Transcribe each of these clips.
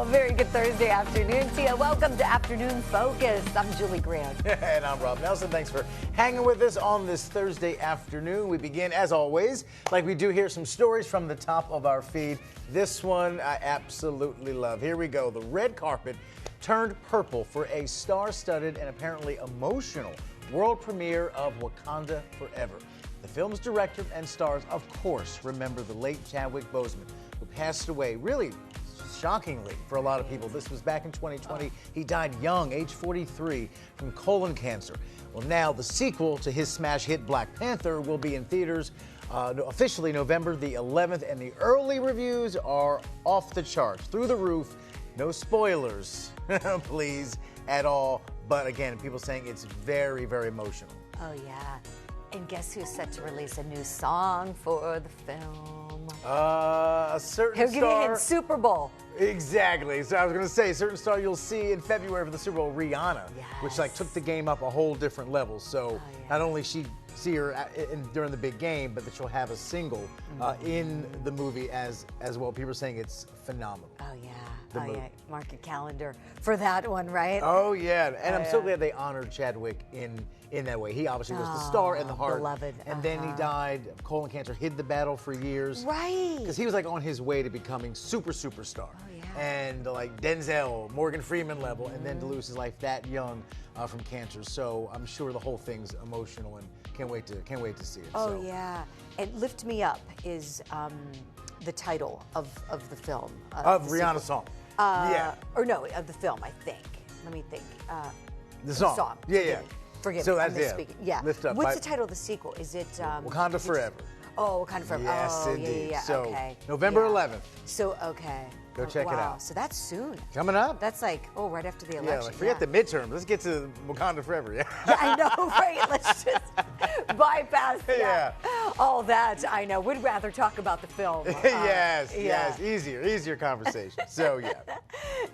Well, very good Thursday afternoon to you. Welcome to Afternoon Focus. I'm Julie Grant. And I'm Rob Nelson. Thanks for hanging with us on this Thursday afternoon. We begin, as always, like we do here, some stories from the top of our feed. This one I absolutely love. Here we go. The red carpet turned purple for a star-studded and apparently emotional world premiere of Wakanda Forever. The film's director and stars, of course, remember the late Chadwick Boseman, who passed away really shockingly for a lot of people. This was back in 2020. He died young, age 43, from colon cancer. Well, now the sequel to his smash hit Black Panther will be in theaters officially November the 11th, and the early reviews are off the charts, through the roof. No spoilers, please, at all. But again, people saying it's very, very emotional. Oh, yeah. And guess who's set to release a new song for the film? A certain He'll star. get hit Super Bowl. Exactly. So I was going to say, a certain star you'll see in February for the Super Bowl, Rihanna, which like took the game up a whole different level. So not only she see her during the big game, but that she'll have a single in the movie as well. People are saying it's phenomenal. Oh, yeah. Yeah. Mark your calendar for that one, right? Oh, yeah. And I'm so glad they honored Chadwick in that way. He obviously was the star and the heart. Beloved. And then he died of colon cancer, hid the battle for years. Right. Because he was like on his way to becoming superstar. Oh, yeah. And like Denzel, Morgan Freeman level, and then to lose his life that young from cancer. So I'm sure the whole thing's emotional and can't wait to see it. Oh, yeah. And Lift Me Up is the title of the film. Of Rihanna's song. Or no, of the film, I think. Let me think. The song. Yeah. Forgive me. So that's Yeah. Lift Up. What's the title of the sequel? Is it Wakanda Forever? Oh, Wakanda Forever. Yes, indeed. Yeah. So okay. November 11th. So okay. Go check it out. So that's soon. Coming up. That's like right after the election. Yeah, forget the midterm. Let's get to Wakanda Forever. Yeah. I know, right? Let's just bypass all that. I know. We'd rather talk about the film. Yes. Easier conversation. So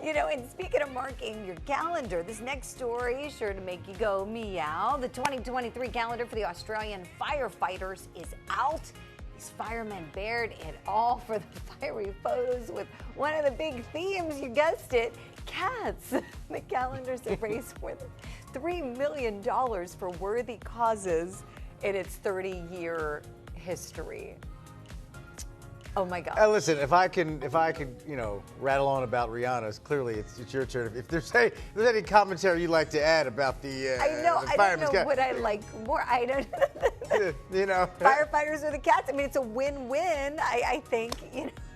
and speaking of marking your calendar, this next story is sure to make you go meow. The 2023 calendar for the Australian firefighters is out. These firemen bared it all for the fiery photos with one of the big themes, you guessed it, cats. The calendar's have raised more than $3 million for worthy causes in its 30-year history. Oh my God! Listen, if I can, rattle on about Rihanna, clearly it's your turn. If there's any commentary you'd like to add about the, I don't know what I like more. I don't. Firefighters or the cats. I mean, it's a win-win. I think.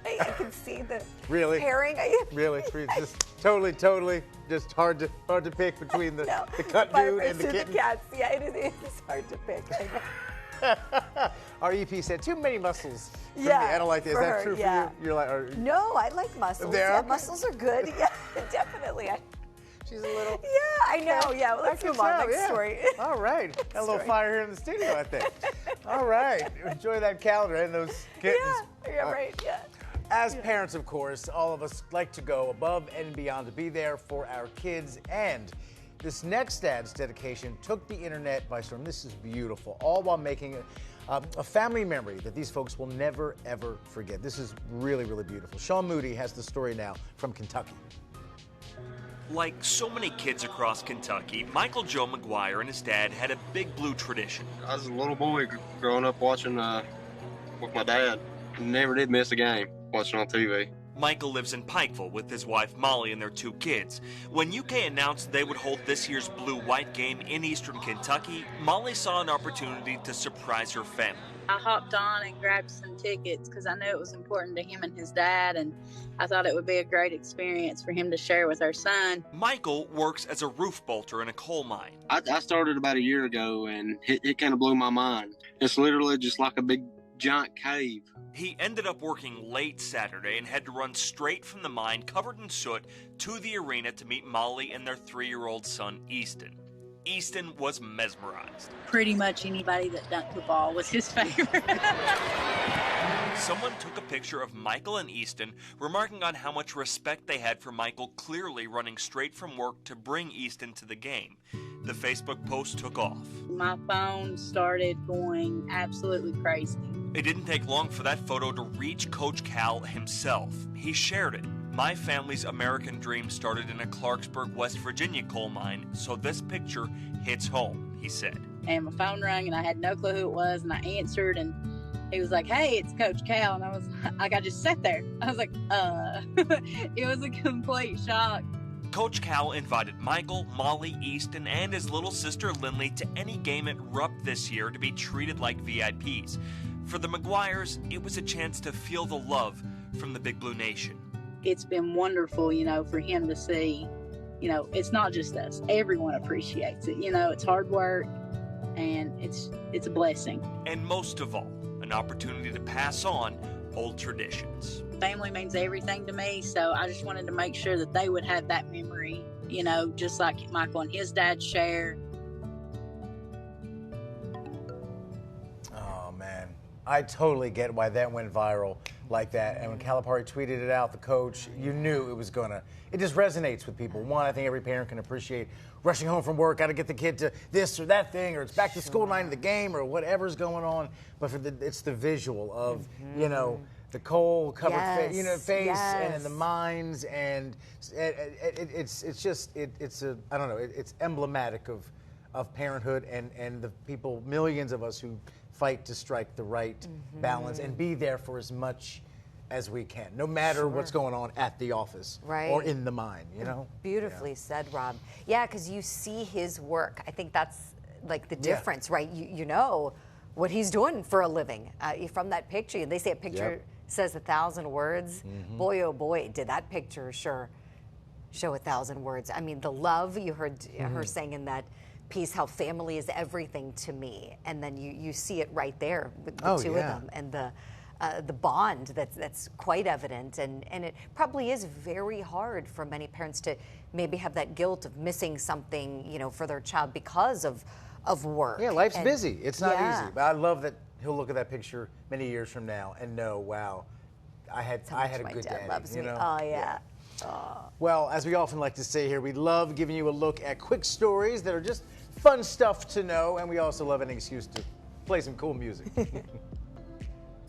I can see the pairing. Really, just totally, just hard to pick between the cut dude and the kitten. The cats. Yeah, it is hard to pick. Our EP said too many muscles. Yeah, I don't like that. Is that true for you? You're like, no, I like muscles. Yeah, muscles are good. Yeah, definitely. She's a little. Yeah, I know. Yeah, well, let's move on. Next story. All right, got a little fire here in the studio, I think. All right, enjoy that calendar and those kittens. Yeah, right. Yeah. As parents, of course, all of us like to go above and beyond to be there for our kids. And this next dad's dedication took the internet by storm. This is beautiful, all while making a family memory that these folks will never, ever forget. This is really, really beautiful. Sean Moody has the story now from Kentucky. Like so many kids across Kentucky, Michael Joe McGuire and his dad had a big blue tradition. I was a little boy growing up watching with my dad. Never did miss a game watching on TV. Michael lives in Pikeville with his wife Molly and their 2 kids. When UK announced they would hold this year's blue-white game in eastern Kentucky, Molly saw an opportunity to surprise her family. I hopped on and grabbed some tickets because I knew it was important to him and his dad, and I thought it would be a great experience for him to share with our son. Michael works as a roof bolter in a coal mine. I started about a year ago, and it kind of blew my mind. It's literally just like a big giant cave. He ended up working late Saturday and had to run straight from the mine, covered in soot, to the arena to meet Molly and their 3-year-old son, Easton. Easton was mesmerized. Pretty much anybody that dunked the ball was his favorite. Someone took a picture of Michael and Easton, remarking on how much respect they had for Michael clearly running straight from work to bring Easton to the game. The Facebook post took off. My phone started going absolutely crazy. It didn't take long for that photo to reach Coach Cal himself. He shared it. My family's American dream started in a Clarksburg, West Virginia coal mine, so this picture hits home, he said. And my phone rang, and I had no clue who it was, and I answered, and he was like, "Hey, it's Coach Cal," and I just sat there. I was like, It was a complete shock. Coach Cal invited Michael, Molly, Easton, and his little sister Lindley to any game at Rupp this year to be treated like VIPs. For the McGuires, it was a chance to feel the love from the Big Blue Nation. It's been wonderful, for him to see, it's not just us. Everyone appreciates it. It's hard work, and it's a blessing. And most of all, an opportunity to pass on old traditions. Family means everything to me, so I just wanted to make sure that they would have that memory, just like Michael and his dad share. Oh, man. I totally get why that went viral like that. And when Calipari tweeted it out, the coach, you knew it was it just resonates with people. One, I think every parent can appreciate rushing home from work, got to get the kid to this or that thing, or it's back to school night of the game, or whatever's going on. But it's the visual of, the coal-covered face and the mines, and it's emblematic of parenthood and the people, millions of us who fight to strike the right balance and be there for as much as we can, no matter what's going on at the office or in the mine, Beautifully said, Rob. Yeah, because you see his work. I think that's like the difference, right? You know what he's doing for a living from that picture. They say a picture says 1,000 words. Boy, oh boy, did that picture sure show 1,000 words. I mean, the love, you heard her saying in that piece, how family is everything to me. And then you see it right there with the two of them, and the bond that's quite evident. And it probably is very hard for many parents to maybe have that guilt of missing something, for their child because of work. Yeah, life's busy. It's not easy. But I love that he'll look at that picture many years from now and know, wow, I had a good daddy. Loves me. Oh, yeah. Oh. Well, as we often like to say here, we love giving you a look at quick stories that are just fun stuff to know, and we also love an excuse to play some cool music.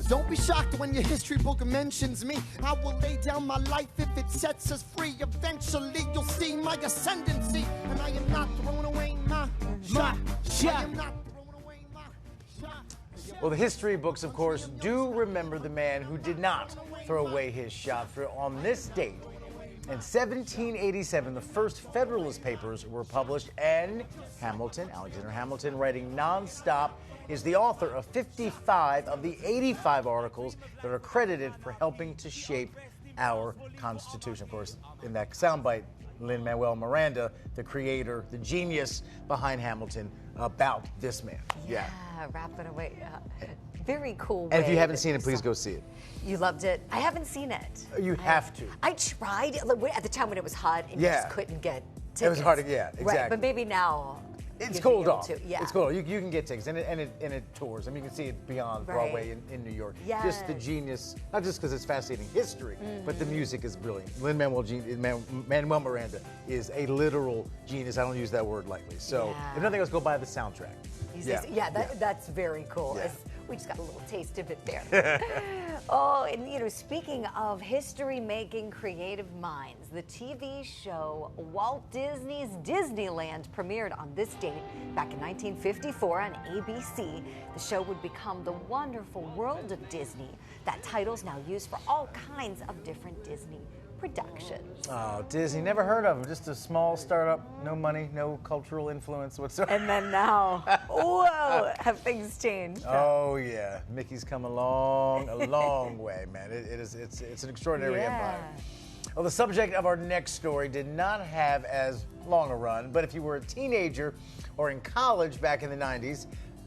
Don't be shocked when your history book mentions me. I will lay down my life if it sets us free. Eventually you'll see my ascendancy, and I am not throwing away my shot. I am not throwing away my shot. Well, the history books, of course, do remember the man who did not throw away his shot. For on this date, in 1787, the first Federalist Papers were published, and Alexander Hamilton, writing nonstop, is the author of 55 of the 85 articles that are credited for helping to shape our Constitution. Of course, in that soundbite, Lin-Manuel Miranda, the creator, the genius behind Hamilton, about this man. Yeah, rapping away. Very cool. And if you haven't seen it, please go see it. You loved it? I haven't seen it. You have to. I tried at the time when it was hot and just couldn't get tickets. It was hard to get, exactly. Right, but maybe now. It's cooled off. Yeah. It's cool. You can get tickets, and it tours. I mean, you can see it beyond Broadway in New York. Yes. Just the genius, not just because it's fascinating history, but the music is brilliant. Lin-Manuel Miranda is a literal genius. I don't use that word lightly. So if nothing else, go buy the soundtrack. That's very cool. Yeah. We just got a little taste of it there. Oh, and speaking of history-making creative minds, the TV show Walt Disney's Disneyland premiered on this date back in 1954 on ABC. The show would become the wonderful world of Disney. That title's now used for all kinds of different Disney productions. Oh, Disney, never heard of them. Just a small startup, no money, no cultural influence whatsoever. And then now, whoa, have things changed? Oh yeah, Mickey's come a long way, man. It's an extraordinary empire. Well, the subject of our next story did not have as long a run, but if you were a teenager or in college back in the 90s,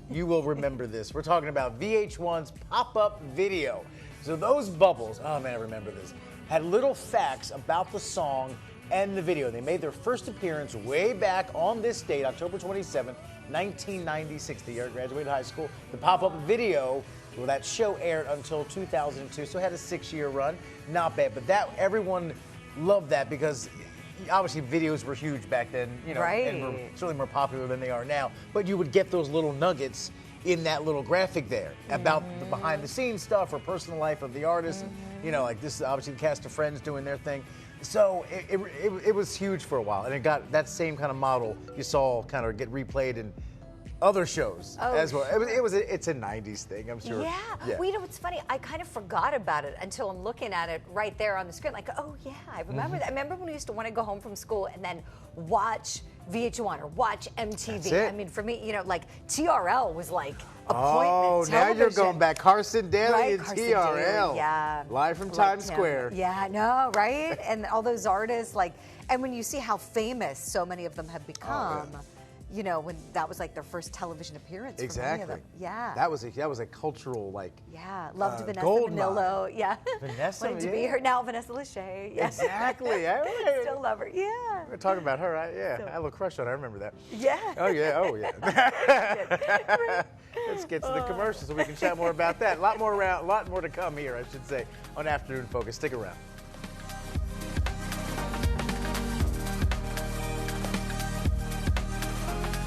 you will remember this. We're talking about VH1's pop-up video. So those bubbles, oh man, I remember this, had little facts about the song and the video. They made their first appearance way back on this date, October 27th, 1996, the year I graduated high school. The pop-up video, well, that show aired until 2002, so it had a 6-year run. Not bad, but everyone loved that because obviously videos were huge back then, and were certainly more popular than they are now. But you would get those little nuggets in that little graphic there about the behind-the-scenes stuff or personal life of the artist. You know, like this is obviously the cast of Friends doing their thing. So it was huge for a while, and it got that same kind of model you saw kind of get replayed in other shows as well. It's a 90s thing, I'm sure. Yeah. Well, you know what's funny? I kind of forgot about it until I'm looking at it right there on the screen. Like, oh yeah, I remember that. I remember when we used to want to go home from school and then watch VH1 or watch MTV. That's it. I mean, for me, you know, like TRL was like appointment Oh, now television. you're going back. Carson Daly Right, and Carson TRL. Daly, yeah. Live from Like Times him. Square. Yeah, I know, right? And all those artists, like, and when you see how famous so many of them have become, you know, when that was like their first television appearance for many of them. Yeah. That was a cultural, like, Yeah, loved Vanessa gold Manillo. Yeah. Vanessa, Wanted to be her. Now Vanessa Lachey. Yeah. Exactly. Still love her. Yeah. We're talking about her, right? Yeah. I have a crush on her. I remember that. Yeah. Oh, yeah. Oh, yeah. Let's get to the commercials so we can chat more about that. A lot more to come here, I should say, on Afternoon Focus. Stick around.